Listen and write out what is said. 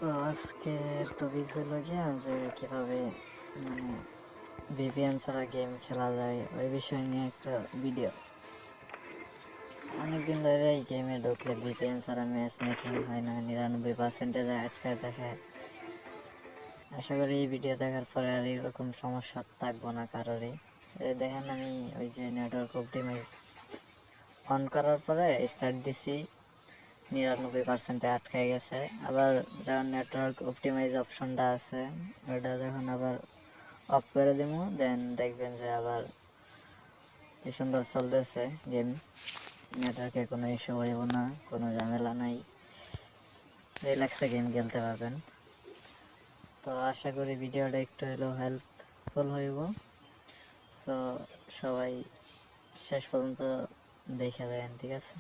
তো আজকের টপিক হলো গিয়া যে কিভাবে মানে ভিপিএন ছাড়া গেম খেলা যায় ওই বিষয় নিয়ে একটা ভিডিও। অনেকদিন ধরে এই গেমে ঢুকলে ভিপিএন ছাড়া ম্যাচ মেকিং হয় না, 99% আটকায় দেখে। আশা করি এই ভিডিও দেখার পরে আর এরকম সমস্যা থাকবো না কারোরই। দেখেন আমি ওই যে নেটওয়ার্ক অপটিমাইজ অন করার পরে স্টার্ট দিছি, 99% আটকে গেছে। আবার যখন নেটওয়ার্ক অপটিমাইজ অপশনটা আছে ওটা যখন আবার অফ করে দিব, দেন দেখবেন যে আবার কি সুন্দর চলতেছে গেম। নেটওয়ার্কে কোনো ইস্যু হইব না, কোনো ঝামেলা নাই, রিল্যাক্সে গেম খেলতে পারবেন। তো আশা করি ভিডিওটা একটু হলেও হেল্পফুল হইব। তো সবাই শেষ পর্যন্ত দেখে দেন, ঠিক আছে?